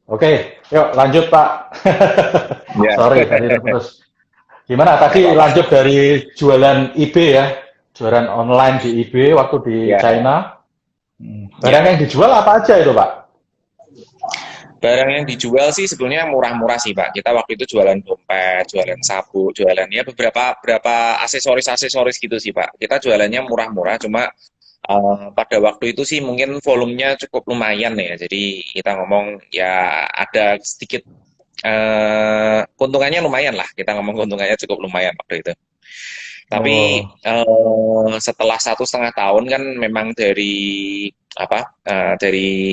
Oke, yuk lanjut Pak. Ya, Sorry tadi terputus. Gimana nggak tadi apa-apa. lanjut dari jualan eBay ya? Jualan online di eBay waktu di Ya, China. Barang ya. yang dijual apa aja itu Pak? Barang yang dijual sih sebenarnya murah-murah sih, Pak. Kita waktu itu jualan dompet, jualan sabuk, jualan ya beberapa aksesoris-aksesoris gitu sih, Pak. Kita jualannya murah-murah, cuma pada waktu itu sih mungkin volumenya cukup lumayan ya. Jadi kita ngomong ya ada sedikit keuntungannya lumayan lah. Kita ngomong keuntungannya cukup lumayan waktu itu. Tapi Oh, setelah 1,5 tahun kan memang dari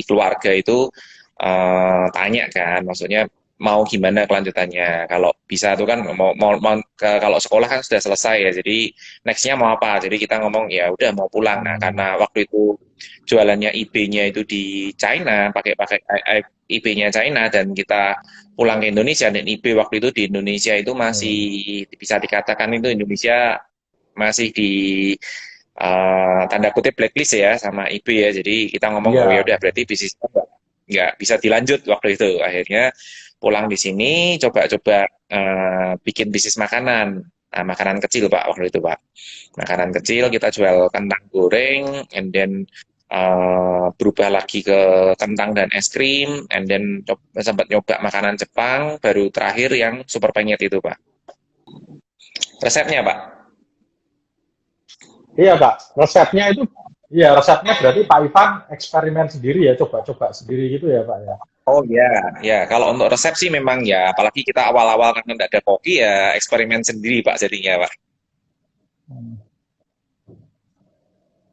keluarga itu tanya kan, maksudnya mau gimana kelanjutannya. Kalau bisa tuh kan kalau sekolah kan sudah selesai ya, jadi nextnya mau apa. Jadi kita ngomong ya udah mau pulang. Nah hmm, karena waktu itu jualannya IB-nya itu di China, pakai pakai IB-nya China, dan kita pulang ke Indonesia, dan IB waktu itu di Indonesia itu masih hmm, bisa dikatakan itu Indonesia masih di tanda kutip blacklist ya sama IB ya. Jadi kita ngomong oh ya iya. udah berarti bisnis nggak bisa dilanjut waktu itu. Akhirnya pulang di sini coba-coba bikin bisnis makanan. Nah, makanan kecil Pak waktu itu Pak. Makanan kecil kita jual kentang goreng, and then berubah lagi ke kentang dan es krim, and then sempat nyoba makanan Jepang, baru terakhir yang super penyet itu Pak. Resepnya Pak. Iya Pak, resepnya itu, iya resepnya berarti Pak Ivan eksperimen sendiri ya, coba-coba sendiri gitu ya Pak ya. Oh ya, ya kalau untuk resep sih memang ya, apalagi kita awal-awal kan tidak ada koki ya eksperimen sendiri Pak jadinya Pak. Hmm.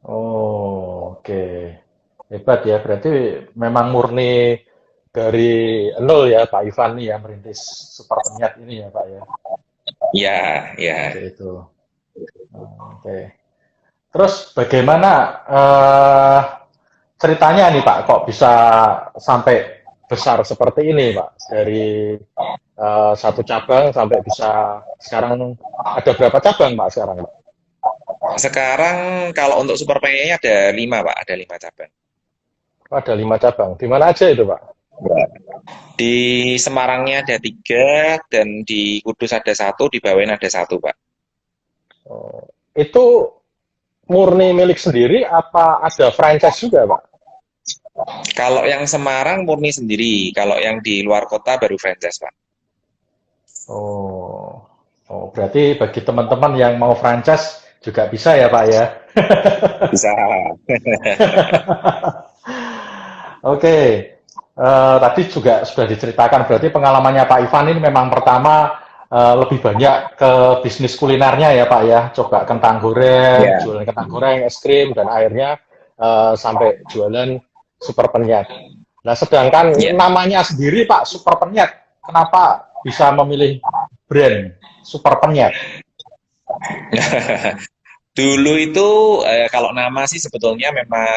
Oh, oke. Hebat ya, berarti memang murni dari nol ya Pak Ivan nih yang merintis super penyat ini ya Pak ya. Ya, Seperti ya. itu. Oke. Terus bagaimana ceritanya nih Pak, kok bisa sampai besar seperti ini Pak? Dari satu cabang sampai bisa sekarang ada berapa cabang Pak sekarang Pak? Sekarang kalau untuk super pengennya ada 5 Pak, ada 5 cabang. Oh, ada 5 cabang. Di mana aja itu Pak? Ya. Di Semarangnya ada 3, dan di Kudus ada 1, di Bawen ada 1 Pak. Oh, itu murni milik sendiri apa ada franchise juga Pak? Kalau yang Semarang murni sendiri, kalau yang di luar kota baru franchise Pak. Oh, oh berarti bagi teman-teman yang mau franchise juga bisa ya Pak ya? Bisa. Oke, tadi juga sudah diceritakan berarti pengalamannya Pak Ivan ini memang pertama lebih banyak ke bisnis kulinernya ya Pak ya, coba kentang goreng, Ya, jualan kentang goreng, es krim, dan akhirnya sampai jualan super penyet. Nah, sedangkan ya. namanya sendiri Pak super penyet, kenapa bisa memilih brand super penyet? Dulu itu kalau nama sih sebetulnya memang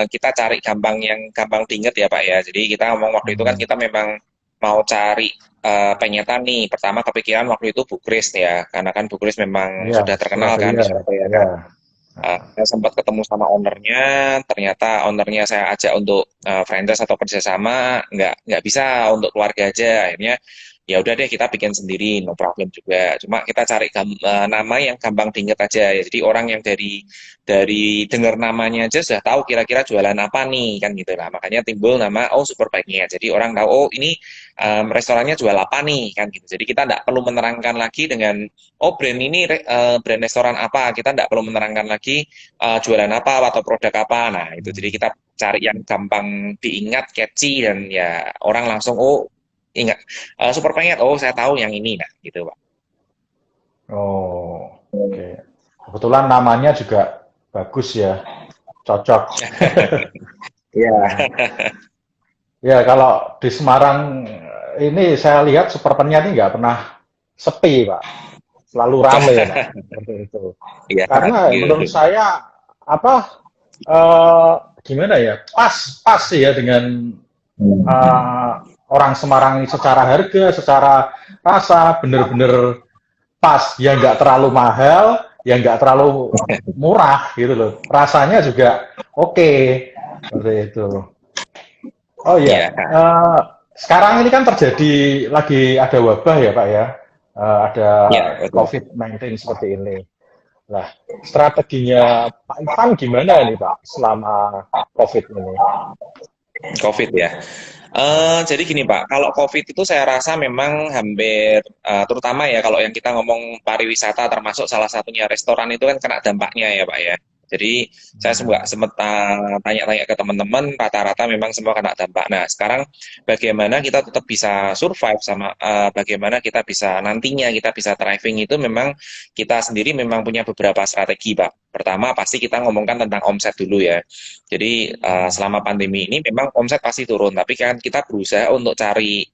kita cari gampang, yang gampang diinget ya Pak ya. Jadi kita ngomong waktu itu kan Hmm, kita memang mau cari penyetan nih. Pertama kepikiran waktu itu Bu Kris ya, karena kan Bu Kris memang ya, sudah terkenal kan di Surabaya, Surabaya ya. kan. Saya sempat ketemu sama ownernya, ternyata ownernya saya ajak untuk franchise atau kerjasama, nggak bisa, untuk keluarga aja. Akhirnya ya udah deh kita bikin sendiri, no problem juga. Cuma kita cari nama yang gampang diinget aja ya. Jadi orang yang dari dengar namanya aja sudah tahu kira-kira jualan apa nih kan gitu lah. Makanya timbul nama oh Super Bike-nya. Jadi orang tahu oh ini restorannya jual apa nih kan gitu. Jadi kita nggak perlu menerangkan lagi dengan oh brand ini brand restoran apa, kita nggak perlu menerangkan lagi jualan apa atau produk apa. Nah itu jadi kita cari yang gampang diingat, catchy, dan ya orang langsung oh ingat super pengen oh saya tahu yang ini nah gitu Pak. Oh, oke. Kebetulan namanya juga bagus ya, cocok. Iya. Ya, kalau di Semarang ini saya lihat superpennya ini nggak pernah sepi, Pak. Selalu rame, Pak. Seperti itu. Iya, Karena menurut gitu. saya apa eh, gimana ya? Pas sih ya dengan eh, orang Semarang ini secara harga, secara rasa bener-bener pas. Ya nggak terlalu mahal, ya nggak terlalu murah gitu loh. Rasanya juga oke. Seperti itu. Oh iya, Iya. sekarang ini kan terjadi lagi ada wabah ya Pak ya. Ada Ya, betul. COVID-19 seperti ini. Nah, strateginya Pak Ivan gimana ini Pak selama COVID ini? COVID ya. Jadi gini Pak, kalau COVID itu saya rasa memang hampir, terutama ya kalau yang kita ngomong pariwisata termasuk salah satunya restoran itu kan kena dampaknya ya Pak ya. Jadi saya sempat tanya-tanya ke teman-teman, rata-rata memang semua kena dampak. Nah sekarang bagaimana kita tetap bisa survive sama bagaimana kita bisa nantinya kita bisa thriving itu memang kita sendiri memang punya beberapa strategi Pak. Pertama pasti kita ngomongkan tentang omset dulu ya. Jadi selama pandemi ini memang omset pasti turun, tapi kan kita berusaha untuk cari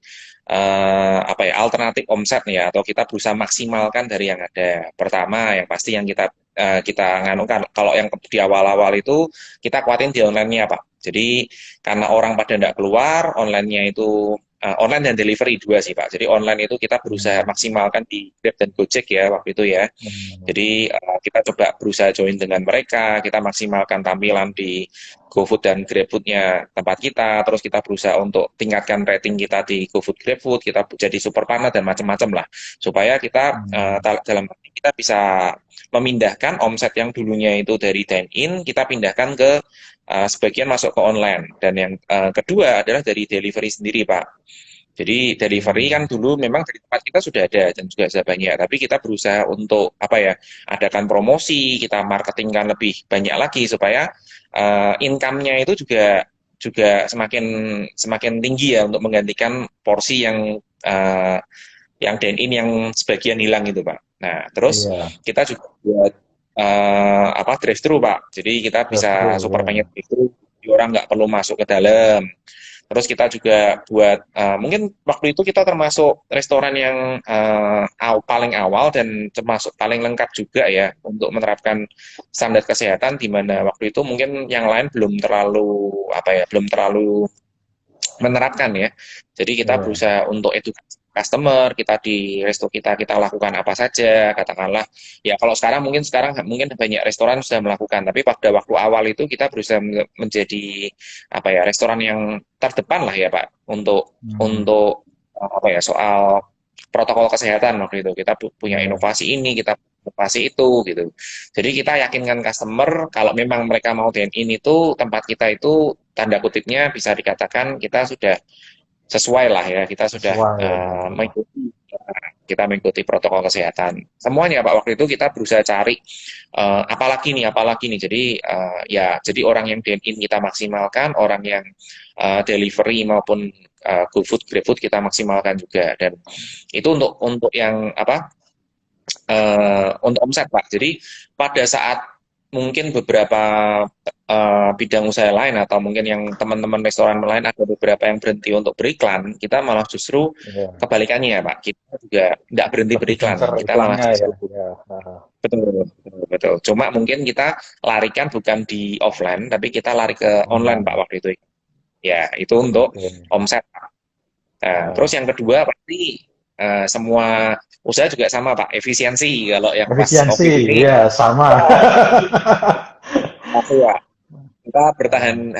apa ya alternatif omset nih ya, atau kita berusaha maksimalkan dari yang ada. Pertama yang pasti yang kita nganukan kalau yang di awal-awal itu kita kuatin di online-nya Pak. Jadi karena orang pada tidak keluar, online-nya itu online dan delivery dua sih Pak. Jadi online itu kita berusaha maksimalkan di Grab dan Gojek ya waktu itu ya. Jadi kita coba berusaha join dengan mereka, kita maksimalkan tampilan di GoFood dan GrabFood-nya tempat kita, terus kita berusaha untuk tingkatkan rating kita di GoFood, GrabFood, kita jadi super partner dan macam-macam lah, supaya kita dalam arti kita bisa memindahkan omset yang dulunya itu dari dine-in, kita pindahkan ke sebagian masuk ke online. Dan yang kedua adalah dari delivery sendiri, Pak. Jadi delivery kan dulu memang dari tempat kita sudah ada dan juga sudah banyak, tapi kita berusaha untuk apa ya, adakan promosi, kita marketingkan lebih banyak lagi supaya income-nya itu juga juga semakin semakin tinggi ya untuk menggantikan porsi yang dine in yang sebagian hilang itu Pak. Nah terus Iya, kita juga buat apa drive thru Pak. Jadi kita bisa betul super ya. pengen drive thru, orang nggak perlu masuk ke dalam. Terus kita juga buat mungkin waktu itu kita termasuk restoran yang paling awal dan termasuk paling lengkap juga ya untuk menerapkan standar kesehatan di mana waktu itu mungkin yang lain belum terlalu apa ya belum terlalu menerapkan ya. Jadi kita Iya. berusaha untuk edukasi customer, kita di resto kita lakukan apa saja, katakanlah ya kalau sekarang mungkin banyak restoran sudah melakukan, tapi pada waktu awal itu kita berusaha menjadi apa ya restoran yang terdepan lah ya Pak untuk apa ya soal protokol kesehatan waktu itu kita punya Iya. inovasi ini, kita inovasi itu gitu. Jadi kita yakinkan customer kalau memang mereka mau dine in itu tempat kita itu tanda kutipnya bisa dikatakan kita sudah sesuai lah ya, kita sudah Sesuai ya. mengikuti protokol kesehatan. Semuanya Pak waktu itu kita berusaha cari apalagi nih. Jadi jadi orang yang dine in kita maksimalkan, orang yang delivery maupun GoFood, GrabFood kita maksimalkan juga dan itu untuk yang apa untuk omset Pak. Jadi pada saat mungkin beberapa bidang usaha lain atau mungkin yang teman-teman restoran lain ada beberapa yang berhenti untuk beriklan, kita malah justru Iya. kebalikannya ya Pak. Kita juga tidak berhenti Lebih beriklan, gencar kita malah iklannya ya. justru Ya. betul, betul, betul. Cuma mungkin kita larikan bukan di offline, tapi kita lari ke online Pak Online. waktu itu. Ya, itu untuk Oke. omset. Nah, terus Nah, yang kedua pasti semua usaha juga sama Pak, efisiensi. Kalau yang pas efisiensi, COVID ini, ya sama. ya, pasti ya kita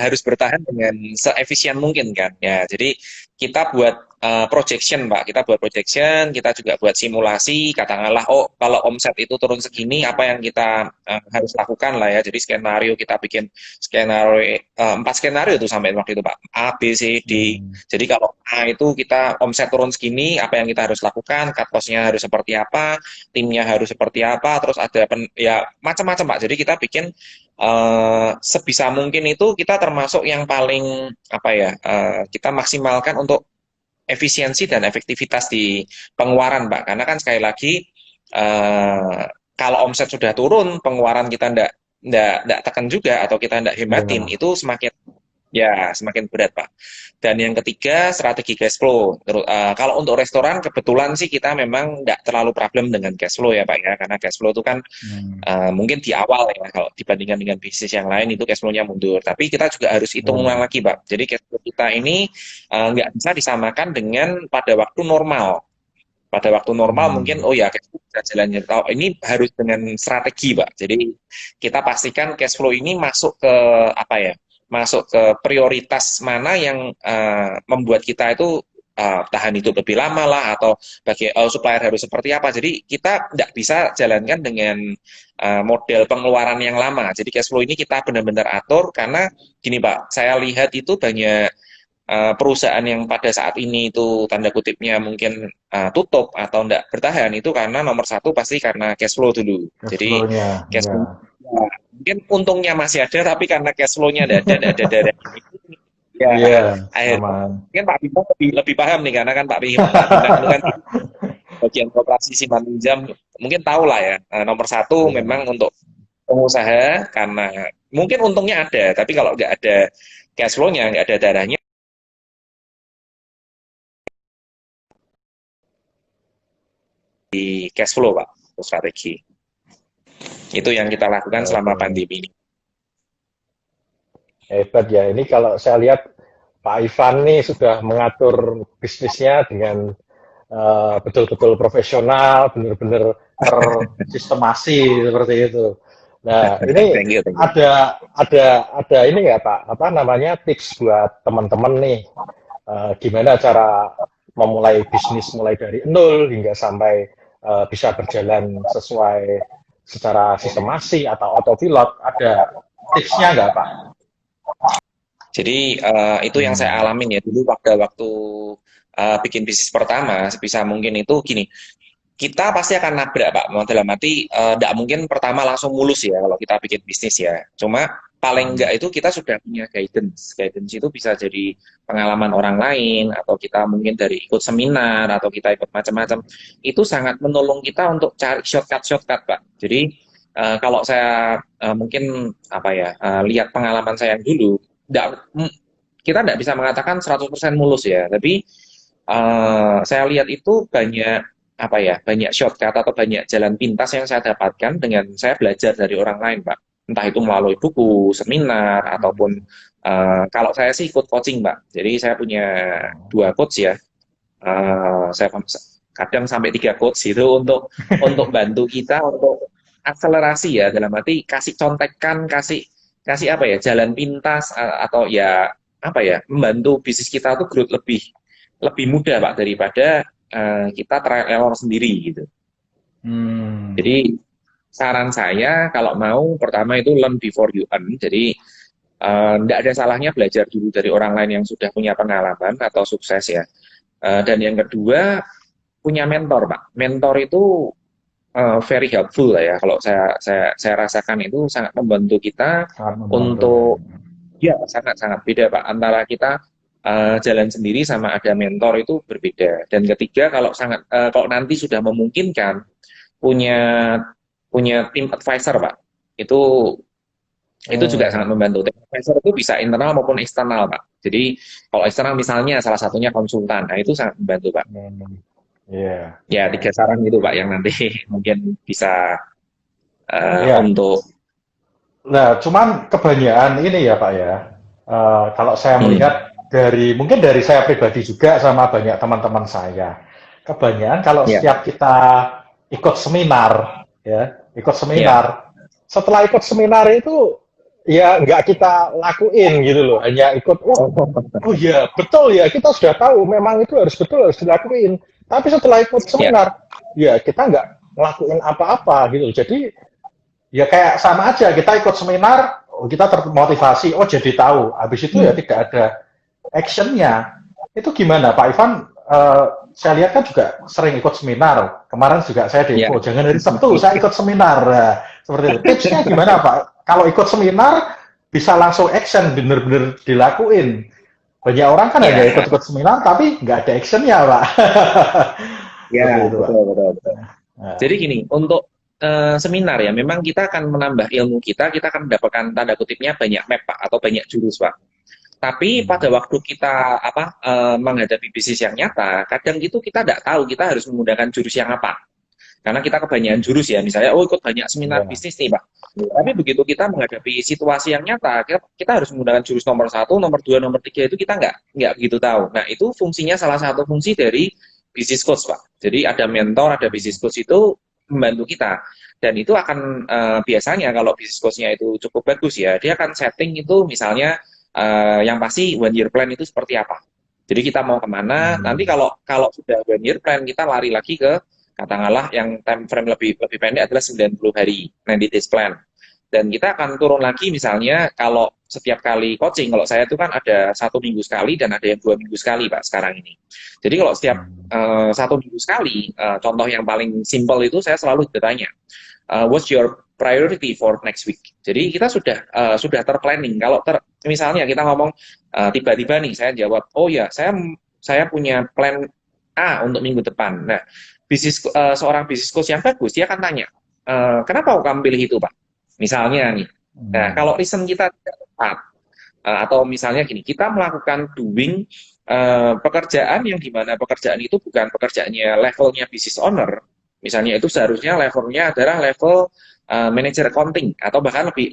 harus bertahan dengan seefisien mungkin kan ya jadi kita buat projection Pak kita buat projection kita juga buat simulasi katakanlah oh kalau omset itu turun segini apa yang kita harus lakukan lah ya jadi skenario kita bikin skenario 4 skenario itu sampai waktu itu Pak A B C D Hmm. jadi kalau A itu kita omset turun segini apa yang kita harus lakukan cut cost-nya harus seperti apa timnya harus seperti apa terus ada ya macam-macam Pak jadi kita bikin sebisa mungkin itu kita termasuk yang paling apa ya kita maksimalkan untuk efisiensi dan efektivitas di pengeluaran Pak karena kan sekali lagi uh, kalau omset sudah turun pengeluaran kita ndak tekan juga atau kita ndak hematin Iya. itu semakin berat Pak. Dan yang ketiga strategi cash flow. Kalau untuk restoran kebetulan sih kita memang nggak terlalu problem dengan cash flow ya Pak ya karena cash flow itu kan Hmm. mungkin di awal ya kalau dibandingkan dengan bisnis yang lain itu cash flow-nya mundur. Tapi kita juga harus hitung ulang Iya. lagi, Pak. Jadi cash flow kita ini nggak bisa disamakan dengan pada waktu normal. Pada waktu normal mungkin Hmm. oh ya cash flow bisa jalannya. Ini harus dengan strategi, Pak. Jadi kita pastikan cash flow ini masuk ke apa ya? Masuk ke prioritas mana yang membuat kita itu tahan hidup lebih lama lah, atau supplier harus seperti apa. Jadi kita tidak bisa jalankan dengan model pengeluaran yang lama. Jadi cash flow ini kita benar-benar atur, karena gini Pak, saya lihat itu banyak perusahaan yang pada saat ini itu tanda kutipnya mungkin tutup atau tidak bertahan, itu karena nomor satu pasti karena cash flow dulu. Cash Jadi flow-nya, cash ya. flow mungkin untungnya masih ada, tapi karena cash flow-nya tidak ada darah. Ya, Iya, akhirnya aman. mungkin Pak Bima lebih paham nih, karena kan Pak Bima itu kan bagian koperasi simpan pinjam, mungkin tahu lah ya. Nomor satu Iya. memang untuk pengusaha, karena mungkin untungnya ada, tapi kalau nggak ada cash flow-nya, nggak ada darahnya, di cash flow Pak, itu strategi. Itu yang kita lakukan selama Oke. pandemi ini. Hebat ya. Ini kalau saya lihat Pak Ivan nih sudah mengatur bisnisnya dengan betul-betul profesional, benar-benar tersistemasi seperti itu. Nah, ini Thank you, thank you. ada ini nggak Pak? Apa namanya tips buat teman-teman nih? Gimana cara memulai bisnis mulai dari nol hingga sampai bisa berjalan sesuai secara sistemasi atau autopilot? Ada tipsnya nggak Pak? Jadi itu yang saya Hmm. alamin ya dulu pada waktu bikin bisnis pertama, sebisa mungkin itu gini, kita pasti akan nabrak Pak, dalam arti tidak mungkin pertama langsung mulus ya kalau kita bikin bisnis ya. Cuma paling enggak itu kita sudah punya guidance. Guidance itu bisa jadi pengalaman orang lain, atau kita mungkin dari ikut seminar, atau kita ikut macam-macam. Itu sangat menolong kita untuk cari shortcut-shortcut Pak. Jadi kalau saya mungkin apa ya, lihat pengalaman saya yang dulu, kita tidak bisa mengatakan 100% mulus ya, tapi saya lihat itu banyak apa ya, banyak shortcut atau banyak jalan pintas yang saya dapatkan dengan saya belajar dari orang lain Pak, entah itu melalui buku, seminar, ataupun kalau saya sih ikut coaching Pak. Jadi saya punya dua coach ya. Saya kadang sampai tiga coach itu untuk bantu kita untuk akselerasi ya, dalam arti kasih contekan, kasih kasih apa ya, jalan pintas, atau ya apa ya, membantu bisnis kita tuh growth lebih lebih mudah Pak, daripada kita trial error sendiri gitu. Hmm. Jadi saran saya kalau mau, pertama itu learn before you earn. Jadi tidak ada salahnya belajar dulu dari orang lain yang sudah punya pengalaman atau sukses ya. Dan yang kedua, punya mentor Pak. Mentor itu very helpful lah ya. Kalau saya rasakan itu sangat membantu kita Sangat membantu ya. untuk, ya sangat-sangat beda Pak, antara kita jalan sendiri sama ada mentor, itu berbeda. Dan ketiga, kalau nanti sudah memungkinkan punya punya tim advisor Pak, itu juga sangat Hmm. membantu. Tim advisor itu bisa internal maupun eksternal Pak. Jadi kalau eksternal misalnya salah satunya konsultan, nah itu sangat membantu Pak. Hmm. Iya. Ya tiga saran itu Pak yang nanti mungkin bisa Iya. untuk Nah, cuman kebanyakan ini ya Pak ya. Kalau saya hmm, melihat mungkin dari saya pribadi juga sama banyak teman-teman saya. Kebanyakan kalau ya setiap kita ikut seminar, ya, ikut ya seminar. Setelah ikut seminar itu ya nggak kita lakuin gitu loh. Hanya ikut, oh, oh iya betul ya, kita sudah tahu memang itu harus dilakuin. Tapi setelah ikut ya seminar, ya kita nggak ngelakuin apa-apa gitu. Jadi ya kayak sama aja, kita ikut seminar, oh, kita termotivasi, oh jadi tahu. Habis itu ya hmm, tidak ada actionnya. Itu gimana Pak Ivan? Saya lihat kan juga sering ikut seminar. Kemarin juga saya ya. depo, jangan hari Sabtu saya ikut seminar. Nah, seperti itu. Tipsnya gimana Pak? Kalau ikut seminar bisa langsung action, bener-bener dilakuin. Banyak orang kan hanya Ya, ikut-ikut seminar tapi nggak ada actionnya Pak. ya, Seperti itu Pak. betul, betul, betul. Nah, Jadi gini, untuk seminar ya, memang kita akan menambah ilmu kita, kita akan mendapatkan tanda kutipnya banyak map Pak, atau banyak jurus Pak. Tapi pada waktu kita menghadapi bisnis yang nyata, kadang itu kita tidak tahu kita harus menggunakan jurus yang apa. Karena kita kebanyakan jurus ya, misalnya, oh ikut banyak seminar ya, bisnis nih Pak. Tapi begitu kita menghadapi situasi yang nyata, kita harus menggunakan jurus nomor satu, nomor dua, nomor tiga, itu kita nggak begitu tahu. Nah itu fungsinya, salah satu fungsi dari bisnis coach Pak. Jadi ada mentor, ada bisnis coach itu membantu kita. Dan itu akan biasanya kalau bisnis coach-nya itu cukup bagus ya, dia akan setting itu misalnya yang pasti one year plan itu seperti apa. Jadi kita mau kemana, nanti kalau kalau sudah 1 year plan, kita lari lagi ke katakanlah yang time frame lebih lebih pendek adalah 90 hari, 90 days plan. Dan kita akan turun lagi misalnya kalau setiap kali coaching, kalau saya itu kan ada 1 minggu sekali dan ada yang 2 minggu sekali Pak sekarang ini. Jadi kalau setiap 1 minggu sekali, contoh yang paling simple itu saya selalu bertanya, what's your priority for next week? Jadi kita sudah terplanning. Kalau misalnya kita ngomong tiba-tiba nih saya jawab, oh ya saya punya plan A untuk minggu depan. Nah, seorang bisnis coach yang bagus dia akan tanya, kenapa kamu pilih itu Pak? Misalnya nih. Nah, kalau reason kita tidak tepat, atau misalnya gini, kita melakukan doing pekerjaan yang dimana pekerjaan itu bukan pekerjaannya levelnya business owner, misalnya itu seharusnya levelnya adalah level manager accounting, atau bahkan lebih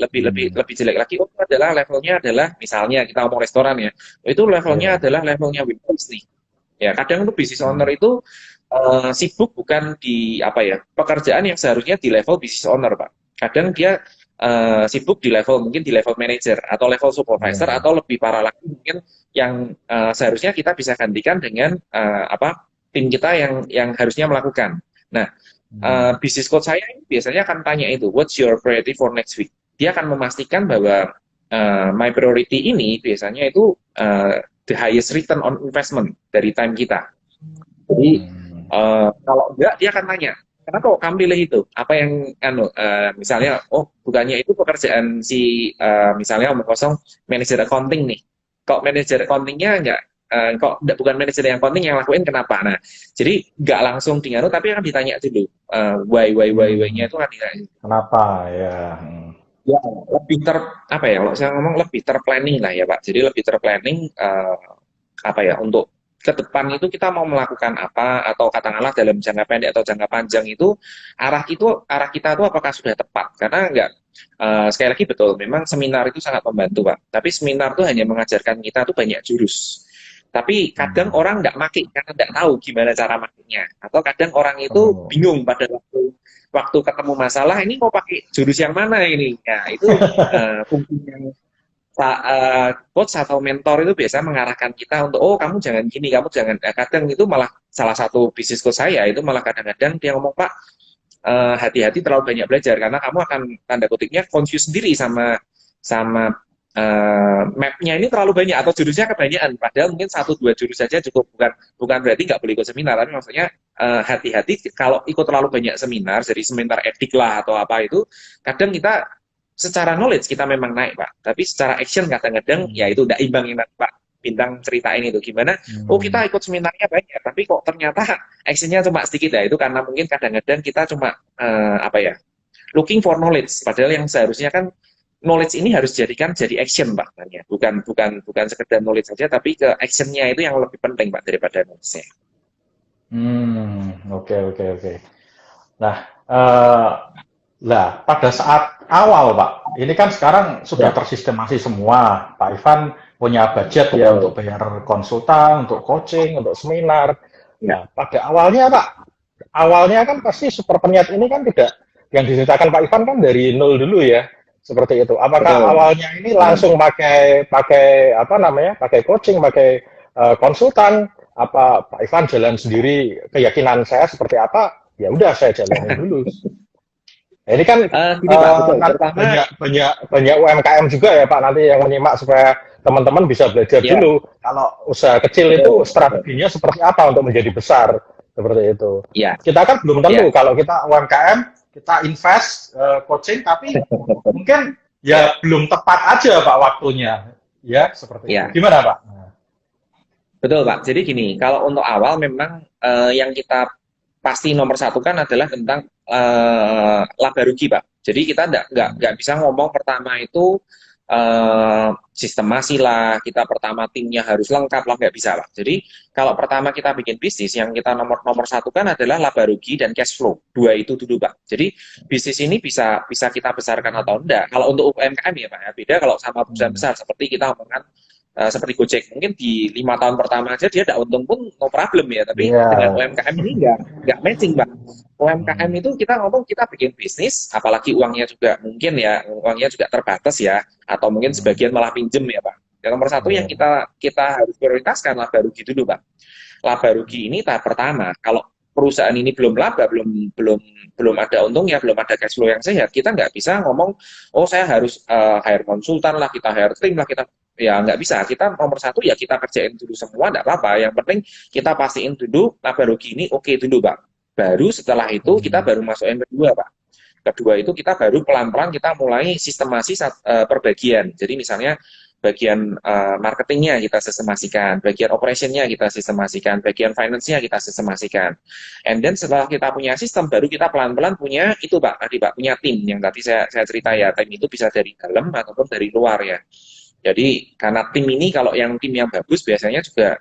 jelek lagi, itu adalah levelnya adalah misalnya kita ngomong restoran ya, itu levelnya adalah levelnya waitress nih. Ya, kadang itu business owner itu sibuk bukan di apa ya pekerjaan yang seharusnya di level business owner Pak. Kadang dia sibuk di level mungkin di level manager atau level supervisor atau lebih parah lagi mungkin yang seharusnya kita bisa gantikan dengan tim kita yang harusnya melakukan. Nah, business coach saya ini biasanya akan tanya itu, what's your priority for next week? Dia akan memastikan bahwa my priority ini biasanya itu the highest return on investment dari time kita. Jadi kalau enggak dia akan tanya, kenapa kok kamu pilih itu? Apa yang misalnya, oh bukannya itu pekerjaan si misalnya omong kosong manajer accounting nih. Kok manajer accountingnya enggak kok bukan manajer yang accounting yang lakuin kenapa? Nah, jadi nggak langsung dingaruh tapi akan ditanya dulu why-nya itu kan ditanya. Kenapa ya? Ya, lebih apa ya kalau saya ngomong lebih terplanning lah ya Pak. Jadi lebih terplanning apa ya untuk ke depan itu kita mau melakukan apa, atau katakanlah dalam jangka pendek atau jangka panjang itu arah kita itu apakah sudah tepat, karena enggak sekali lagi betul memang seminar itu sangat membantu Pak, tapi seminar itu hanya mengajarkan kita tuh banyak jurus, tapi kadang orang nggak make karena nggak tahu gimana cara makainya, atau kadang orang itu bingung pada waktu ketemu masalah ini mau pakai jurus yang mana ini, ya itu fungsinya coach atau mentor itu biasa mengarahkan kita untuk, oh kamu jangan gini, kamu jangan, kadang itu malah salah satu bisnis coach saya itu malah kadang-kadang dia ngomong, Pak hati-hati terlalu banyak belajar karena kamu akan tanda kutipnya confuse sendiri sama mapnya ini terlalu banyak atau jurusnya kebanyakan, padahal mungkin 1-2 jurus saja cukup, bukan berarti nggak boleh ikut seminar, tapi maksudnya hati-hati kalau ikut terlalu banyak seminar, jadi seminar etik lah atau apa itu, kadang kita secara knowledge kita memang naik Pak, tapi secara action kadang-kadang ya itu udah imbang yang Pak Bintang ceritain itu gimana, oh kita ikut seminarnya banyak, tapi kok ternyata actionnya cuma sedikit ya, itu karena mungkin kadang-kadang kita cuma looking for knowledge, padahal yang seharusnya kan knowledge ini harus jadi action Pak, bukan sekedar knowledge saja, tapi ke actionnya itu yang lebih penting Pak daripada knowledge-nya. Oke. Nah, pada saat awal Pak, ini kan sekarang sudah tersistemasi semua. Pak Ivan punya budget ya untuk bayar konsultan, untuk coaching, untuk seminar. Nah, pada awalnya Pak, awalnya kan pasti super peniat ini kan tidak, yang diceritakan Pak Ivan kan dari nol dulu ya, seperti itu. Apakah awalnya ini langsung pakai coaching, pakai konsultan? Apa Pak Ivan jalan sendiri? Keyakinan saya seperti apa? Ya udah saya jalanin dulu. Nah, ini kan banyak UMKM juga ya Pak nanti yang menyimak supaya teman-teman bisa belajar dulu. Kalau usaha kecil itu strateginya seperti apa untuk menjadi besar, seperti itu. Kita kan belum tentu kalau kita UMKM kita invest coaching, tapi mungkin ya belum tepat aja Pak waktunya, ya seperti itu. Gimana Pak? Betul Pak. Jadi gini, kalau untuk awal memang yang kita pasti nomor satu kan adalah tentang laba rugi Pak. Jadi kita nggak bisa ngomong pertama itu sistemasi lah, kita pertama timnya harus lengkap lah, nggak bisa Pak. Jadi kalau pertama kita bikin bisnis, yang kita nomor satu kan adalah laba rugi dan cash flow. 2 itu dulu Pak. Jadi bisnis ini bisa kita besarkan atau enggak. Kalau untuk UMKM ya Pak, ya beda kalau sama perusahaan besar seperti kita ngomongkan seperti Gojek, mungkin di 5 tahun pertama aja dia tidak untung pun no problem ya, tapi dengan UMKM ini nggak matching Pak. UMKM itu kita ngomong kita bikin bisnis, apalagi uangnya juga mungkin ya uangnya juga terbatas ya, atau mungkin sebagian malah pinjem ya Pak. Yang nomor satu yang kita harus prioritaskan laba rugi dulu, Pak. Laba rugi ini tahap pertama. Kalau perusahaan ini belum laba, belum ada untungnya, belum ada cash flow yang sehat, kita nggak bisa ngomong, oh saya harus hire konsultan lah, kita hire tim lah, kita ya nggak bisa. Kita nomor satu ya kita kerjain dulu semua, nggak apa-apa. Yang penting kita pastiin dulu laba rugi ini oke dulu, Pak. Baru setelah itu kita baru masukin kedua, Pak. Kedua itu kita baru pelan-pelan kita mulai sistemasi per bagian. Jadi misalnya bagian marketingnya kita sistemasikan, bagian operationnya kita sistemasikan, bagian finance-nya kita sistemasikan. And then setelah kita punya sistem, baru kita pelan-pelan punya itu Pak, tadi Pak, punya tim yang tadi saya cerita ya, tim itu bisa dari dalam ataupun dari luar ya. Jadi karena tim ini kalau yang tim yang bagus biasanya juga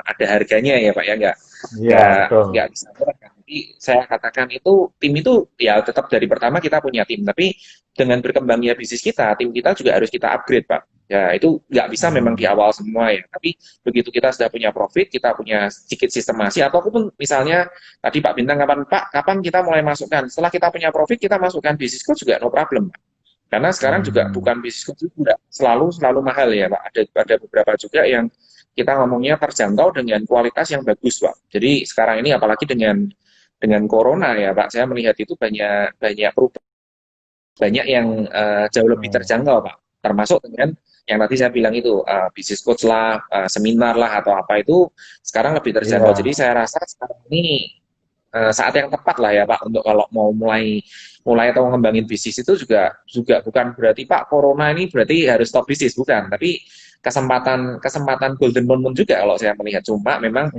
ada harganya ya Pak ya, nggak bisa murah kan. Jadi saya katakan itu tim itu ya tetap dari pertama kita punya tim, tapi dengan berkembangnya bisnis kita, tim kita juga harus kita upgrade Pak. Ya itu nggak bisa memang di awal semua ya, tapi begitu kita sudah punya profit, kita punya sedikit sistemasi, ataupun misalnya tadi Pak Bintang kapan kita mulai masukkan, setelah kita punya profit kita masukkan bisnis coach juga no problem Pak. Karena sekarang juga bukan bisnis coach juga selalu mahal ya Pak, ada beberapa juga yang kita ngomongnya terjangkau dengan kualitas yang bagus Pak. Jadi sekarang ini apalagi dengan corona ya Pak, saya melihat itu banyak perubahan, banyak yang jauh lebih terjangkau Pak, termasuk dengan yang tadi saya bilang itu bisnis coach lah, seminar lah atau apa itu sekarang lebih terjangkau. Jadi saya rasa sekarang ini saat yang tepat lah ya Pak untuk kalau mau mulai atau mengembangin bisnis itu juga bukan berarti Pak corona ini berarti harus stop bisnis, bukan, tapi kesempatan golden moment juga kalau saya melihat. Cuma memang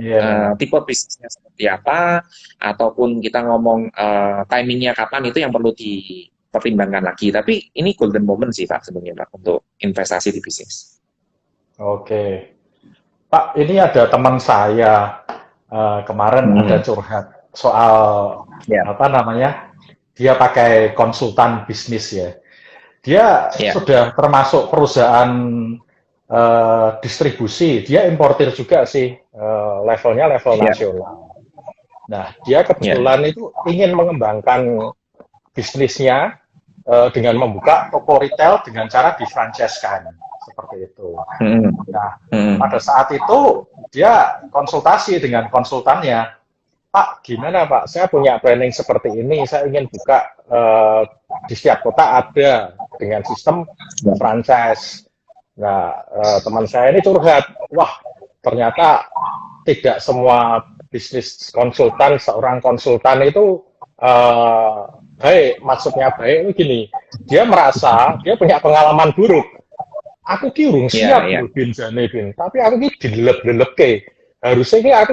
tipe bisnisnya seperti apa ataupun kita ngomong timingnya kapan itu yang perlu dipertimbangkan lagi. Tapi ini golden moment sih Pak sebenarnya Pak untuk investasi di bisnis. Oke, Pak, ini ada teman saya kemarin ada curhat soal apa namanya, dia pakai konsultan bisnis ya. Dia sudah termasuk perusahaan distribusi, dia importir juga sih, levelnya level nasional. Nah, dia kebetulan itu ingin mengembangkan bisnisnya dengan membuka toko retail dengan cara difranchise-kan, seperti itu. Nah, pada saat itu dia konsultasi dengan konsultannya, Pak, gimana Pak? Saya punya planning seperti ini, saya ingin buka di setiap kota ada dengan sistem franchise. Nah, teman saya ini curhat, wah ternyata tidak semua bisnis konsultan, seorang konsultan itu baik, maksudnya baik begini, dia merasa dia punya pengalaman buruk. Aku kirung siap bin jane bin, tapi aku ki dilelep-lelep ke. Harusnya ki aku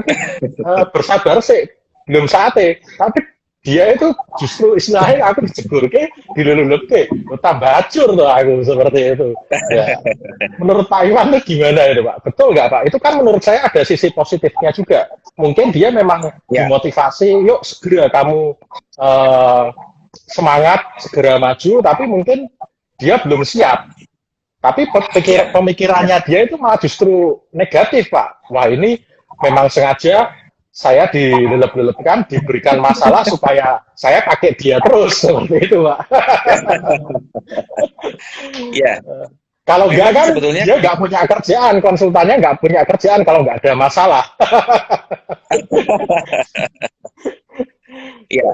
bersabar sih, belum saatnya. Tapi dia itu justru istilahnya aku dijegur ke, dilelep ke, tambah acur tuh aku seperti itu. Ya. Menurut Pak Iwan itu gimana itu Pak? Betul nggak Pak? Itu kan menurut saya ada sisi positifnya juga. Mungkin dia memang dimotivasi, yuk segera kamu semangat, segera maju, tapi mungkin dia belum siap. Tapi pemikirannya dia itu malah justru negatif Pak. Wah ini memang sengaja saya dilelep-lelepkan, diberikan masalah supaya saya pakai dia terus, seperti itu Pak. Iya. Kalau enggak kan sebetulnya dia nggak punya kerjaan, konsultannya nggak punya kerjaan kalau nggak ada masalah. Iya.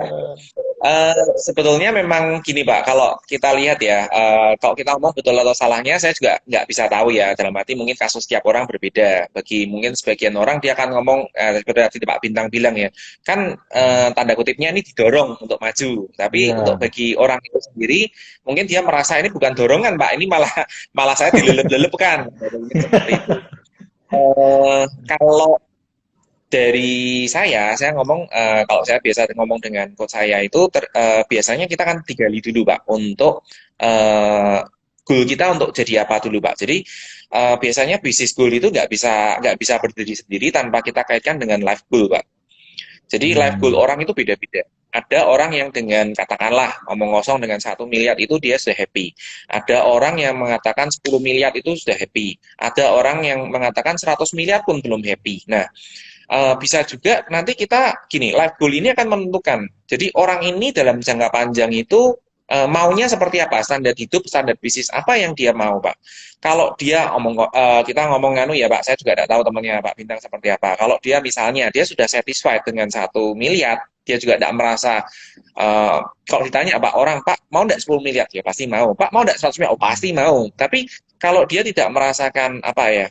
Sebetulnya memang gini Pak, kalau kita lihat ya, kalau kita ngomong betul atau salahnya saya juga nggak bisa tahu ya, dalam arti mungkin kasus tiap orang berbeda. Bagi mungkin sebagian orang dia akan ngomong seperti Pak Bintang bilang ya, kan tanda kutipnya ini didorong untuk maju, tapi untuk bagi orang itu sendiri mungkin dia merasa ini bukan dorongan Pak, ini malah saya dilelep-lelepkan. Seperti itu. Kalau dari saya ngomong, kalau saya biasa ngomong dengan coach saya itu biasanya kita kan digali dulu Pak untuk goal kita untuk jadi apa dulu Pak. Jadi biasanya bisnis goal itu nggak bisa berdiri sendiri tanpa kita kaitkan dengan life goal Pak. Jadi life goal orang itu beda-beda. Ada orang yang dengan katakanlah ngomong kosong dengan 1 miliar itu dia sudah happy. Ada orang yang mengatakan 10 miliar itu sudah happy. Ada orang yang mengatakan 100 miliar pun belum happy. Nah, bisa juga nanti kita gini, life goal ini akan menentukan. Jadi orang ini dalam jangka panjang itu maunya seperti apa, standar hidup, standar bisnis apa yang dia mau, Pak. Kalau dia kita ngomong anu ya, Pak, saya juga tidak tahu temannya Pak Bintang seperti apa. Kalau dia misalnya dia sudah satisfied dengan 1 miliar, dia juga tidak merasa, kalau ditanya Pak orang, Pak mau tidak 10 miliar, ya pasti mau. Pak mau tidak 100 miliar, oh pasti mau. Tapi kalau dia tidak merasakan apa ya,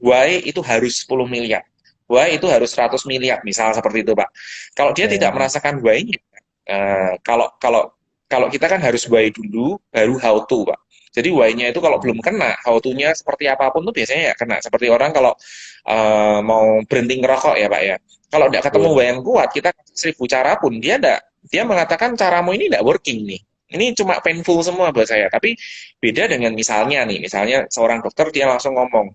why itu harus 10 miliar, why itu harus 100 miliar, misal seperti itu Pak. Kalau dia tidak Ya. merasakan why-nya, kalau kalau kalau kita kan harus why dulu, baru how to, Pak. Jadi why-nya itu kalau belum kena, how to-nya seperti apapun tuh biasanya ya kena. Seperti orang kalau mau berhenti ngerokok ya, Pak ya. Kalau tidak ketemu why Iya. yang kuat, kita 1.000 cara pun dia mengatakan caramu ini tidak working nih. Ini cuma painful semua buat saya. Tapi beda dengan misalnya nih, misalnya seorang dokter dia langsung ngomong,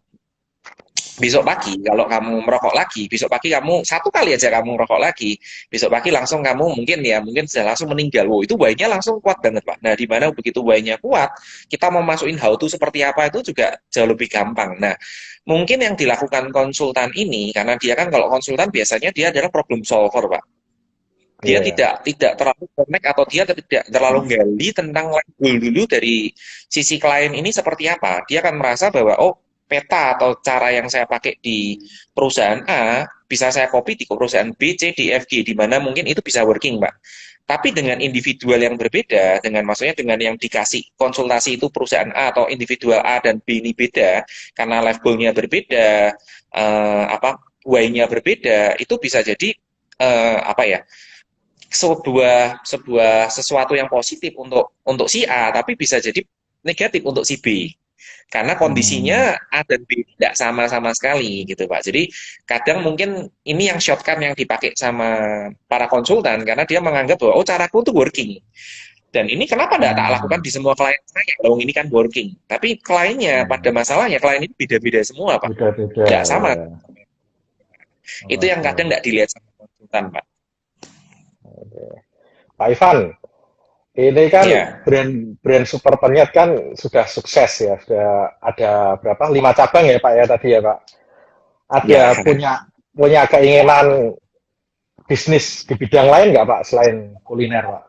besok pagi kalau kamu merokok lagi, besok pagi kamu 1 kali aja kamu merokok lagi, besok pagi langsung kamu mungkin sudah langsung meninggal. Wow, itu why-nya langsung kuat banget, Pak. Nah, di mana begitu why-nya kuat, kita mau masukin how to seperti apa itu juga jauh lebih gampang. Nah, mungkin yang dilakukan konsultan ini, karena dia kan kalau konsultan biasanya dia adalah problem solver, Pak. Dia Iya. tidak terlalu connect atau dia tidak terlalu gali tentang label dulu dari sisi klien ini seperti apa. Dia akan merasa bahwa oh, peta atau cara yang saya pakai di perusahaan A bisa saya copy di perusahaan B, C, D, F, G, di mana mungkin itu bisa working, Mbak. Tapi dengan individual yang berbeda, maksudnya dengan yang dikasih konsultasi itu perusahaan A atau individual A dan B ini beda, karena levelnya berbeda, apa why-nya berbeda, itu bisa jadi apa ya, sesuatu yang positif untuk si A, tapi bisa jadi negatif untuk si B. Karena Hmm. kondisinya A dan B tidak sama sekali gitu, Pak. Jadi kadang mungkin ini yang shortcut yang dipakai sama para konsultan karena dia menganggap bahwa oh caraku tuh working. Dan ini kenapa tidak tak lakukan Hmm. di semua klien saya? Kalau ini kan working. Tapi kliennya pada Hmm. masalahnya klien ini beda-beda semua, Pak. Beda-beda Tidak sama. ya. Itu yang Oke. kadang tidak dilihat sama konsultan, Pak. Oke. Pak Ivan, ini kan Iya. brand Super Ternyata kan sudah sukses ya, sudah ada berapa? 5 cabang ya Pak ya tadi ya Pak. Ada Ya. punya keinginan bisnis di bidang lain nggak Pak selain kuliner Pak?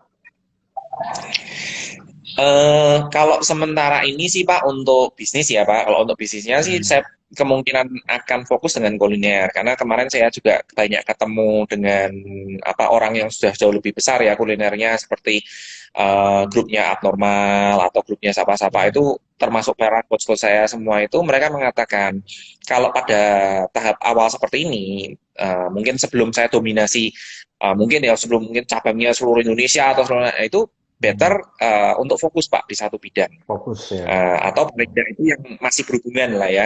Kalau sementara ini sih Pak untuk bisnis ya Pak. Kalau untuk bisnisnya sih Hmm. saya kemungkinan akan fokus dengan kuliner karena kemarin saya juga banyak ketemu dengan apa orang yang sudah jauh lebih besar ya kulinernya seperti grupnya Abnormal atau grupnya Sapa-Sapa itu termasuk para coach-coach saya semua itu mereka mengatakan kalau pada tahap awal seperti ini mungkin sebelum saya dominasi mungkin ya sebelum mungkin cabangnya seluruh Indonesia atau seluruh itu better Hmm. untuk fokus Pak di satu bidang. Fokus ya. Atau paling tidak itu yang masih berhubungan lah ya.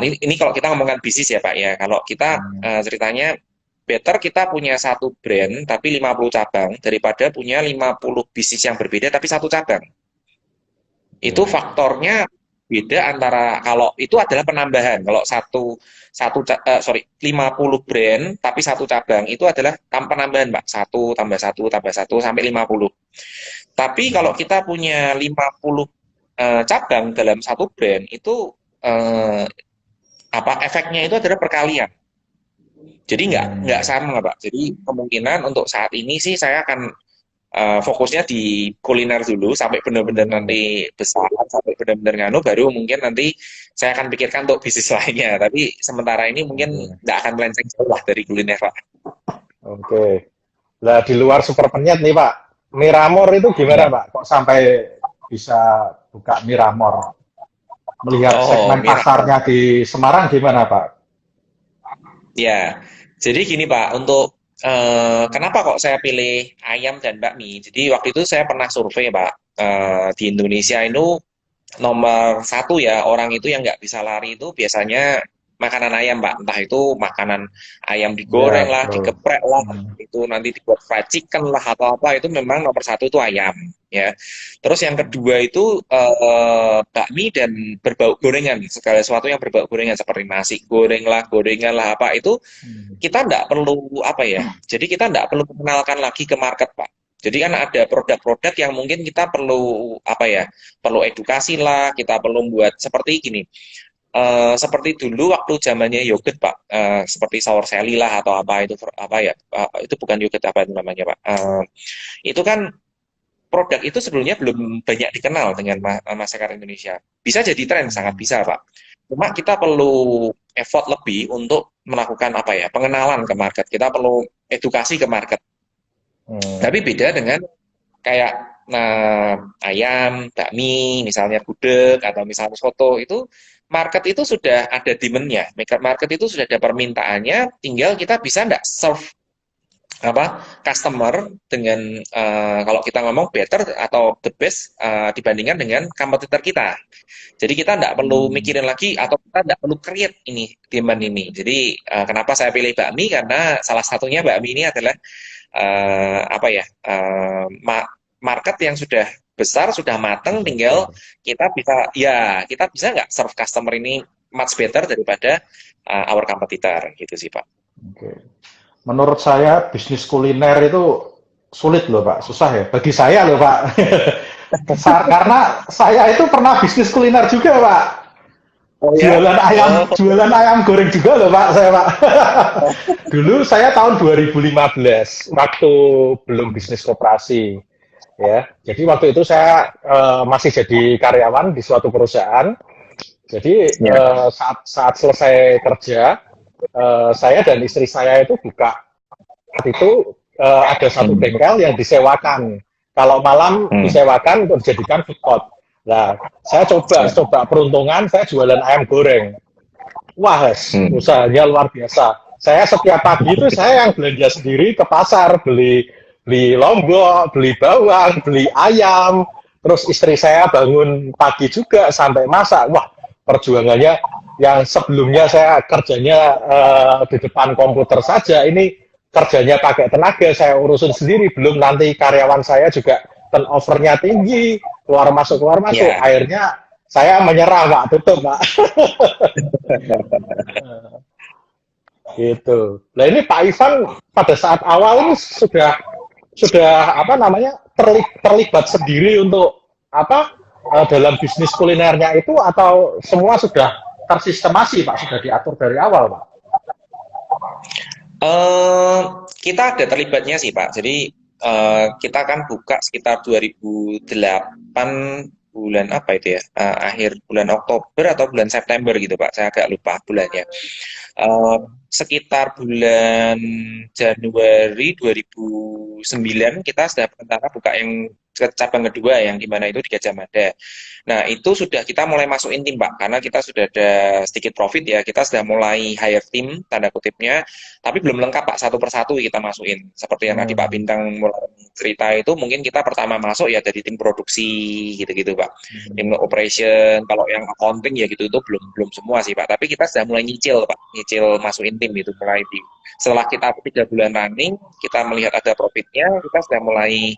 Ini kalau kita ngomongkan bisnis ya Pak ya. Kalau kita Hmm. ceritanya better kita punya satu brand tapi 50 cabang daripada punya 50 bisnis yang berbeda tapi satu cabang. Itu Ya. faktornya beda antara kalau itu adalah penambahan. Kalau satu satu sorry 50 brand tapi satu cabang itu adalah penambahan Pak. Satu tambah satu tambah satu sampai 50. Tapi kalau Hmm. kita punya 50 cabang dalam satu brand itu eh, apa efeknya itu adalah perkalian. Jadi nggak Hmm. sama Pak. Jadi kemungkinan untuk saat ini sih saya akan fokusnya di kuliner dulu sampai benar-benar Kuliner. nanti besar sampai benar-benar nganu baru mungkin nanti saya akan pikirkan untuk bisnis lainnya. Tapi sementara ini mungkin Oke. nggak akan melenceng jauh lah dari kuliner Pak. Oke. Nah, di luar Super Ternyata nih Pak, Miramor itu gimana Ya. Pak? Kok sampai bisa buka Miramor? Melihat Oh, segmen Mira. pasarnya di Semarang gimana Pak? Ya, jadi gini Pak, untuk kenapa kok saya pilih ayam dan bakmi? Jadi waktu itu saya pernah survei Pak, di Indonesia itu nomor satu ya orang itu yang nggak bisa lari itu biasanya makanan ayam Pak, entah itu makanan ayam Ya, digoreng lah, betul. digeprek lah, Hmm. itu nanti dibuat fried chicken lah atau apa itu memang nomor satu itu ayam ya. Terus yang kedua itu bakmi dan berbau gorengan, segala sesuatu yang berbau gorengan seperti nasi goreng lah, gorengan lah apa itu Hmm. kita nggak perlu apa ya. Jadi kita nggak perlu mengenalkan lagi ke market Pak. Jadi kan ada produk-produk yang mungkin kita perlu apa ya, perlu edukasi lah, kita perlu buat seperti gini. Seperti dulu waktu zamannya yogurt Pak, seperti sour selly lah atau apa itu apa ya, itu bukan yogurt apa itu namanya Pak. Itu kan produk itu sebelumnya belum banyak dikenal dengan masyarakat Indonesia. Bisa jadi tren, sangat bisa, Pak. Cuma kita perlu effort lebih untuk melakukan apa ya, pengenalan ke market. Kita perlu edukasi ke market. Tapi beda dengan kayak ayam, bakmi, misalnya gudeg atau misalnya soto itu market itu sudah ada demand-nya. Market itu sudah ada permintaannya, tinggal kita bisa nggak serve apa customer dengan kalau kita ngomong better atau the best dibandingkan dengan kompetitor kita. Jadi kita tidak perlu mikirin lagi atau kita tidak perlu create ini demand ini. Jadi kenapa saya pilih bakmi karena salah satunya bakmi ini adalah apa ya market yang sudah besar, sudah matang, tinggal kita bisa nggak serve customer ini much better daripada our competitor gitu sih Pak. Oke. Menurut saya bisnis kuliner itu sulit loh Pak, susah ya. Bagi saya loh Pak. Karena saya itu pernah bisnis kuliner juga Pak. Oh, ya? Jualan ayam goreng juga loh Pak, saya Pak. Dulu saya tahun 2015 waktu belum bisnis koperasi. Ya, jadi waktu itu saya masih jadi karyawan di suatu perusahaan. Jadi saat selesai kerja, saya dan istri saya itu buka itu ada satu bengkel yang disewakan. Kalau malam disewakan untuk dijadikan food court. Nah, saya coba peruntungan, saya jualan ayam goreng. Wah, usahanya luar biasa. Saya setiap pagi itu saya yang belanja sendiri ke pasar, beli lombok, beli bawang, beli ayam. Terus istri saya bangun pagi juga sampai masak. Wah, perjuangannya yang sebelumnya saya kerjanya di depan komputer saja, ini kerjanya pakai tenaga, saya urusin sendiri, belum nanti karyawan saya juga turnover-nya tinggi, keluar masuk, akhirnya saya menyerah Pak, tutup Pak. Gitu. Nah ini Pak Ivan pada saat awal ini sudah apa namanya terlibat sendiri untuk apa dalam bisnis kulinernya itu atau semua sudah tersistemasi Pak, sudah diatur dari awal Pak? Kita ada terlibatnya sih Pak. Jadi kita kan buka sekitar 2008 bulan apa itu ya? Akhir bulan Oktober atau bulan September gitu Pak. Saya agak lupa bulannya. Sekitar bulan Januari 2009 kita sudah berencana buka yang cabang kedua yang dimana itu di Gajah Mada. Nah itu sudah kita mulai masukin tim Pak, karena kita sudah ada sedikit profit ya, kita sudah mulai hire tim tanda kutipnya, tapi belum lengkap Pak, satu persatu kita masukin. Seperti yang tadi Pak Bintang mulai cerita itu, mungkin kita pertama masuk ya dari tim produksi gitu-gitu Pak, tim operation, kalau yang accounting ya gitu itu belum semua sih Pak, tapi kita sudah mulai nyicil Pak, nyicil masukin tim itu mulai setelah kita 3 bulan running, kita melihat ada profitnya, kita sudah mulai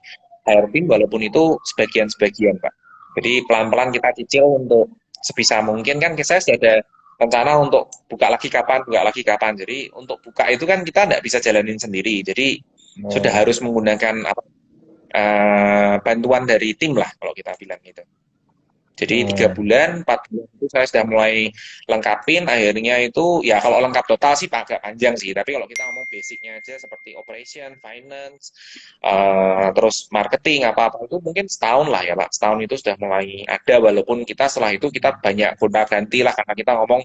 hire tim walaupun itu sebagian-sebagian Pak. Jadi pelan-pelan kita cicil untuk sebisa mungkin kan saya sudah ada rencana untuk buka lagi kapan. Jadi untuk buka itu kan kita tidak bisa jalanin sendiri. Jadi sudah harus menggunakan bantuan dari tim lah kalau kita bilang gitu. Jadi 3 bulan, 4 bulan itu saya sudah mulai lengkapin, akhirnya itu ya kalau lengkap total sih agak panjang sih, tapi kalau kita ngomong basicnya aja seperti operation, finance, terus marketing, apa-apa itu mungkin setahun lah ya Pak, setahun itu sudah mulai ada, walaupun kita setelah itu kita banyak gonta-ganti lah, karena kita ngomong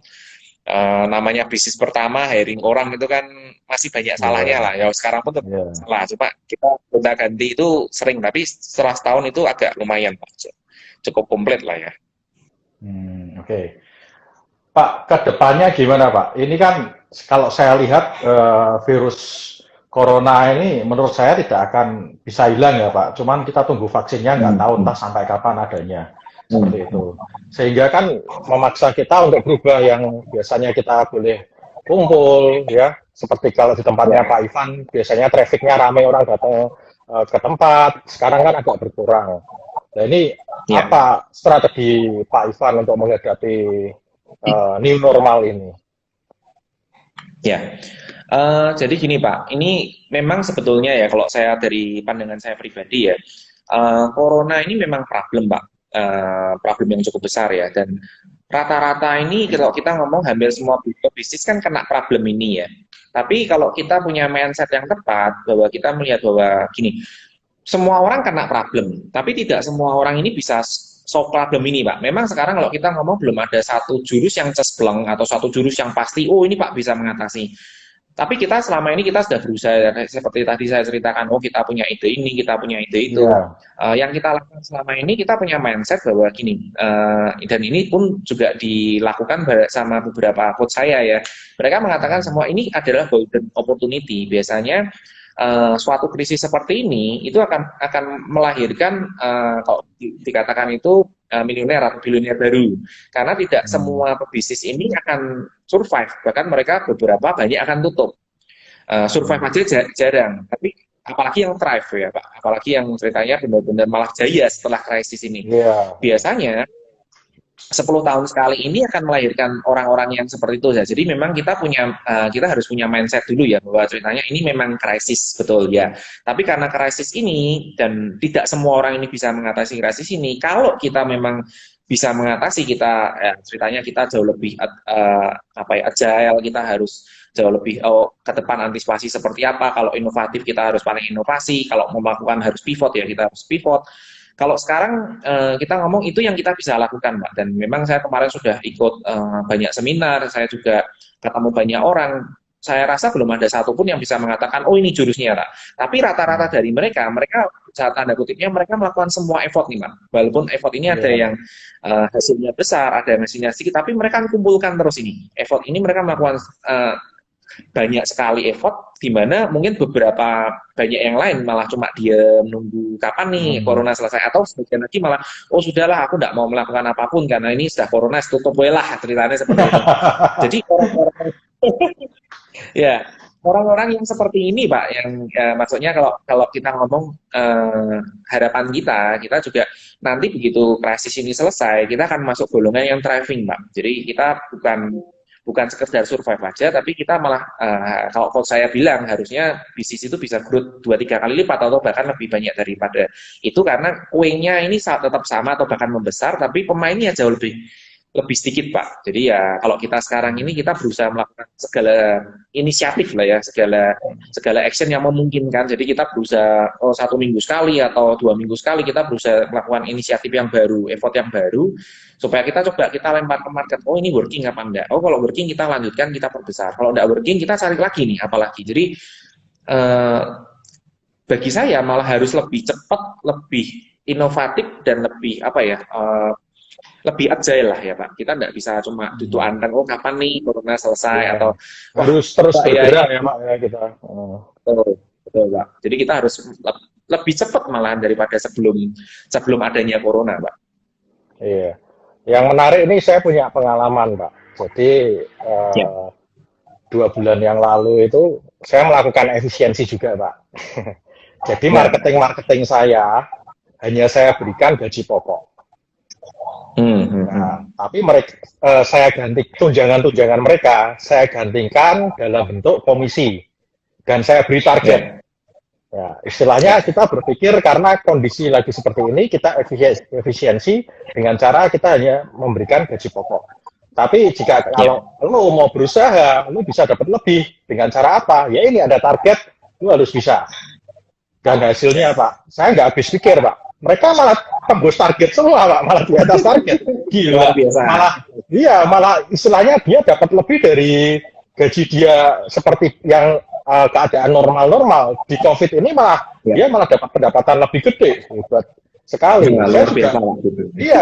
namanya bisnis pertama, hiring orang itu kan masih banyak salahnya lah, ya sekarang pun tetap salah, cuma kita gonta-ganti itu sering, tapi setelah setahun itu agak lumayan Pak. Cukup komplit lah ya. Oke. Pak, ke depannya gimana Pak? Ini kan kalau saya lihat virus corona ini menurut saya tidak akan bisa hilang ya Pak. Cuman kita tunggu vaksinnya, nggak tahu entah sampai kapan adanya. Seperti itu. Sehingga kan memaksa kita untuk berubah, yang biasanya kita boleh kumpul ya. Seperti kalau di tempatnya Pak Ivan, biasanya trafficnya ramai orang datang ke tempat. Sekarang kan agak berkurang. Nah ini apa strategi Pak Ivan untuk menghadapi new normal ini? Ya, jadi gini Pak, ini memang sebetulnya ya kalau saya dari pandangan saya pribadi ya, corona ini memang problem Pak, problem yang cukup besar ya, dan rata-rata ini kalau kita ngomong hampir semua bisnis kan kena problem ini ya. Tapi kalau kita punya mindset yang tepat, bahwa kita melihat bahwa gini, semua orang kena problem, tapi tidak semua orang ini bisa solve problem ini, Pak. Memang sekarang kalau kita ngomong belum ada satu jurus yang cespleng atau satu jurus yang pasti, oh ini Pak bisa mengatasi. Tapi kita selama ini kita sudah berusaha, seperti tadi saya ceritakan, oh kita punya ide ini, kita punya ide itu. Iya. Yang kita lakukan selama ini, kita punya mindset bahwa gini, dan ini pun juga dilakukan sama beberapa coach saya ya. Mereka mengatakan semua ini adalah golden opportunity. Biasanya suatu krisis seperti ini itu akan melahirkan kalau dikatakan itu milioner atau bilioner baru, karena tidak semua pebisnis ini akan survive, bahkan mereka beberapa banyak akan tutup. Survive aja jarang, tapi apalagi yang thrive ya Pak, apalagi yang ceritanya benar-benar malah jaya setelah krisis ini. Biasanya 10 tahun sekali ini akan melahirkan orang-orang yang seperti itu ya. Jadi memang kita harus punya mindset dulu ya, bahwa ceritanya ini memang krisis, betul ya. Tapi karena krisis ini dan tidak semua orang ini bisa mengatasi krisis ini, kalau kita memang bisa mengatasi, ceritanya kita jauh lebih agile, kita harus jauh lebih ke depan antisipasi seperti apa. Kalau inovatif kita harus paling inovasi, kalau mau melakukan harus pivot ya kita harus pivot. Kalau sekarang kita ngomong itu yang kita bisa lakukan, Mbak. Dan memang saya kemarin sudah ikut banyak seminar, saya juga ketemu banyak orang. Saya rasa belum ada satupun yang bisa mengatakan, oh ini jurusnya, Pak. Tapi rata-rata dari mereka tanda kutipnya mereka melakukan semua effort nih, Mbak. Walaupun effort ini ada yang hasilnya besar, ada yang hasilnya sedikit, tapi mereka kumpulkan terus ini. Effort ini mereka melakukan banyak sekali effort, di mana mungkin beberapa banyak yang lain malah cuma dia menunggu kapan nih corona selesai, atau sebagian lagi malah oh sudahlah aku tidak mau melakukan apapun karena ini sudah corona tutup lah, ceritanya seperti itu. Jadi orang-orang yang seperti ini Pak, yang maksudnya kalau kita ngomong harapan kita juga nanti begitu krisis ini selesai, kita akan masuk golongan yang thriving Pak. Jadi kita bukan sekedar survive aja, tapi kita malah kalau saya bilang harusnya bisnis itu bisa growth 2-3 kali lipat atau bahkan lebih banyak daripada itu, karena kuenya ini tetap sama atau bahkan membesar, tapi pemainnya jauh lebih sedikit Pak. Jadi ya kalau kita sekarang ini kita berusaha melakukan segala inisiatif lah ya, segala action yang memungkinkan. Jadi kita berusaha 1 minggu sekali atau 2 minggu sekali kita berusaha melakukan inisiatif yang baru, effort yang baru, supaya kita lempar ke market, oh ini working apa enggak, oh kalau working kita lanjutkan, kita perbesar, kalau enggak working kita cari lagi nih apalagi. Jadi bagi saya malah harus lebih cepat, lebih inovatif dan lebih lebih agile lah ya Pak. Kita enggak bisa cuma duduk anteng, oh kapan nih corona selesai atau harus terus bergerak ya Pak ya kita. Betul Pak. Jadi kita harus lebih cepat malahan daripada sebelum adanya corona Pak. Iya. Yang menarik ini saya punya pengalaman, Pak. Jadi 2 bulan yang lalu itu saya melakukan efisiensi juga, Pak. Jadi marketing saya hanya saya berikan gaji pokok. Nah, tapi saya ganti tunjangan mereka, saya gantikan dalam bentuk komisi dan saya beri target. Ya, istilahnya kita berpikir karena kondisi lagi seperti ini, kita efisiensi dengan cara kita hanya memberikan gaji pokok. Tapi kalau lo mau berusaha, lo bisa dapat lebih. Dengan cara apa? Ya ini ada target, lo harus bisa. Dan hasilnya Pak, saya nggak habis pikir Pak. Mereka malah tembus target semua Pak, malah di atas target. Gila, malah istilahnya dia dapat lebih dari gaji dia seperti yang keadaan normal di COVID ini dia malah dapat pendapatan lebih gede, hebat sekali.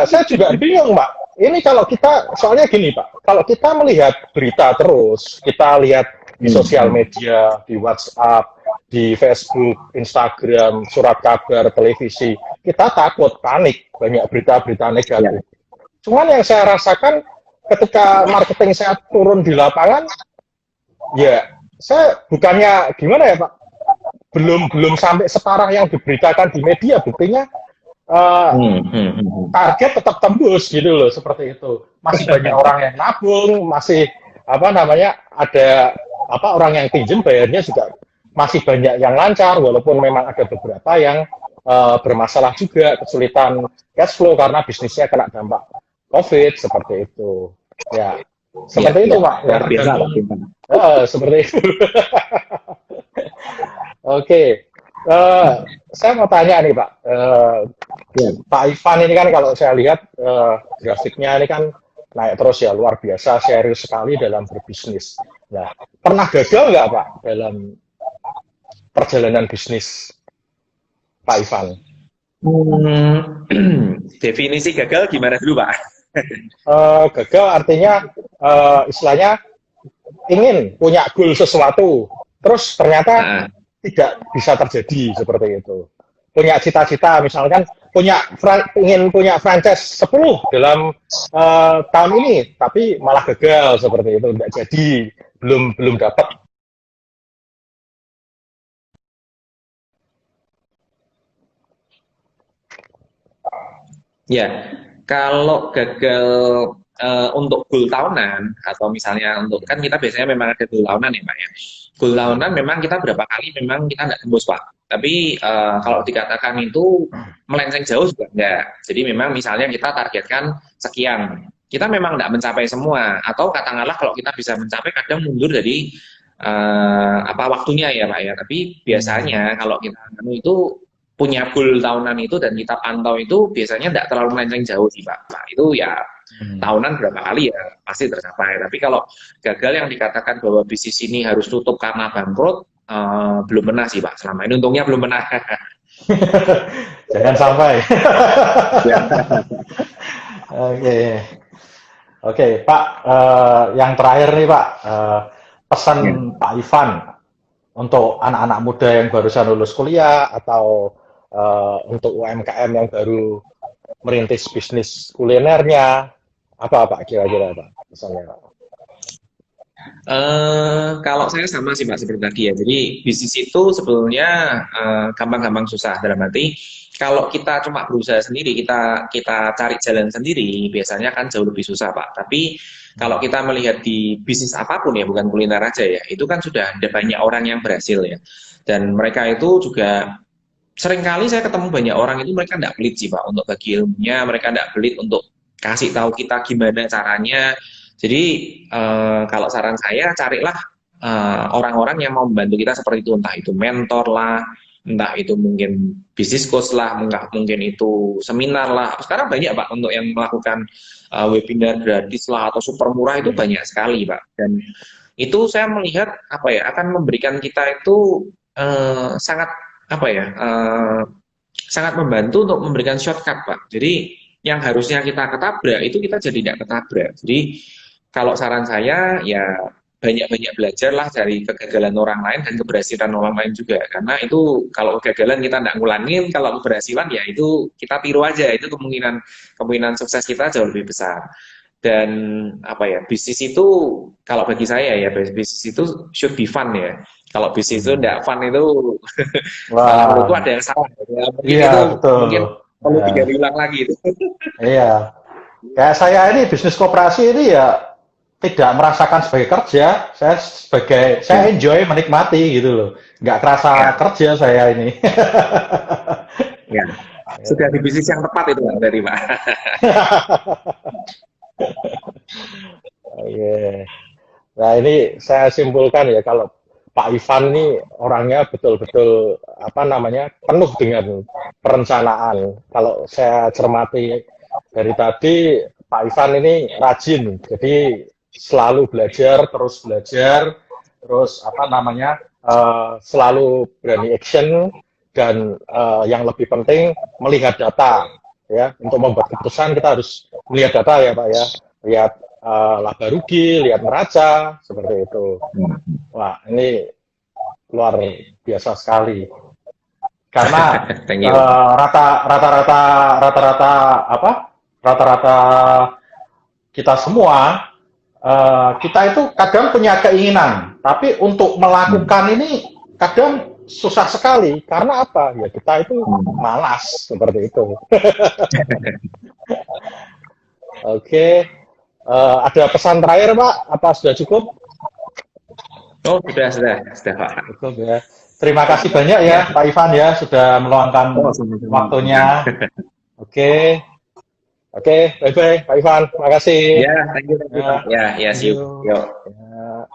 Saya juga bingung Pak. Ini kalau kita, soalnya gini Pak, kalau kita melihat berita terus, kita lihat di sosial media, di WhatsApp, di Facebook, Instagram, surat kabar, televisi, kita takut, panik, banyak berita-berita negatif. Cuman yang saya rasakan ketika marketing saya turun di lapangan, ya saya bukannya gimana ya Pak, belum sampai separah yang diberitakan di media, buktinya target tetap tembus gitu loh, seperti itu. Masih banyak orang yang nabung, masih ada orang yang pinjam bayarnya juga masih banyak yang lancar, walaupun memang ada beberapa yang bermasalah juga, kesulitan cash flow karena bisnisnya kena dampak COVID, seperti itu. Ya. Seperti itu Pak. Luar biasa. Seperti itu. Oke. Eh, saya mau tanya nih Pak, Ya. Pak Ivan ini kan kalau saya lihat grafiknya ini kan naik terus ya, luar biasa, serius sekali dalam berbisnis. Nah, pernah gagal nggak Pak dalam perjalanan bisnis Pak Ivan? Definisi gagal gimana dulu, Pak? Gagal artinya istilahnya ingin punya goal sesuatu, terus ternyata Nah, tidak bisa terjadi seperti itu. Punya cita-cita, misalkan ingin punya franchise 10 dalam tahun ini, tapi malah gagal seperti itu, tidak jadi, belum belum dapat. ya, kalau gagal untuk goal tahunan atau misalnya untuk kan kita biasanya memang ada goal tahunan ya Pak ya. Goal tahunan memang kita berapa kali memang kita nggak tembus Pak. Tapi kalau dikatakan itu melenceng jauh juga enggak. Jadi memang misalnya kita targetkan sekian, kita memang nggak mencapai semua atau katakanlah kalau kita bisa mencapai kadang mundur dari apa waktunya ya Pak ya. Tapi biasanya kalau kita itu punya goal tahunan itu dan kita pantau itu biasanya tidak terlalu melenceng jauh sih Pak. Nah, itu ya tahunan berapa kali ya pasti tercapai. Tapi kalau gagal yang dikatakan bahwa bisnis ini harus tutup karena bangkrut, belum pernah sih Pak. Selama ini untungnya belum pernah. Jangan sampai. Ya. Oke, oke, Pak. Yang terakhir nih Pak, pesan Ya. Pak Ivan untuk anak-anak muda yang barusan lulus kuliah atau untuk UMKM yang baru merintis bisnis kulinernya, apa Pak kira-kira Pak pesannya Pak? Kalau saya sama sih Pak seperti tadi ya. Jadi bisnis itu sebetulnya gampang-gampang susah dalam arti kalau kita cuma berusaha sendiri, kita kita cari jalan sendiri, biasanya kan jauh lebih susah Pak. Tapi kalau kita melihat di bisnis apapun ya, bukan kuliner aja ya, itu kan sudah ada banyak orang yang berhasil ya. Dan mereka itu juga seringkali saya ketemu banyak orang itu mereka tidak pelit sih Pak untuk bagi ilmunya, mereka tidak pelit untuk kasih tahu kita gimana caranya. Jadi kalau saran saya carilah orang-orang yang mau membantu kita seperti itu, entah itu mentor lah, entah itu mungkin bisnis coach lah, entah mungkin itu seminar lah. Sekarang banyak Pak untuk yang melakukan webinar gratis lah atau super murah itu banyak sekali Pak. Dan itu saya melihat apa ya akan memberikan kita itu sangat apa ya sangat membantu untuk memberikan shortcut Pak. Jadi yang harusnya kita ketabrak itu kita jadi tidak ketabrak. Jadi kalau saran saya ya banyak-banyak belajarlah dari kegagalan orang lain dan keberhasilan orang lain juga. Karena itu kalau kegagalan kita tidak ngulangin, kalau keberhasilan ya itu kita tiru aja. Itu kemungkinan kemungkinan sukses kita jauh lebih besar. Dan apa ya bisnis itu kalau bagi saya ya bisnis itu should be fun ya. Kalau bisnis itu tidak fun itu menurutku Wah, ada yang salah. Ya, mungkin iya itu betul. mungkin perlu Ya, digali ulang lagi itu. iya. Kayak saya ini bisnis koperasi ini ya tidak merasakan sebagai kerja, saya enjoy menikmati gitu loh, nggak kerasa Ya, kerja saya ini. ya. Sudah di bisnis yang tepat itu Pak, dari Pak. Oke. Nah ini saya simpulkan ya kalau Pak Ivan ini orangnya betul-betul apa namanya penuh dengan perencanaan. Kalau saya cermati dari tadi Pak Ivan ini rajin, jadi selalu belajar, terus apa namanya selalu berani action dan yang lebih penting melihat data ya untuk membuat keputusan kita harus melihat data ya Pak ya, lihat laba rugi, lihat neraca seperti itu. Wah, ini luar biasa sekali. Karena Thank you. rata-rata apa? Rata-rata kita semua kita itu kadang punya keinginan, tapi untuk melakukan ini kadang susah sekali. Karena apa? Ya kita itu malas seperti itu. Oke, ada pesan terakhir Pak? Apa sudah cukup? Oh, sudah Pak. Cukup ya. Terima kasih banyak ya Ya. Pak Ivan ya sudah Oh, meluangkan sama-sama. waktunya. Oke, oke, bye bye Pak Ivan. Terima kasih. Ya, thank you, Ya, Pak. Ya, ya, thank see you. you. Yo. Ya.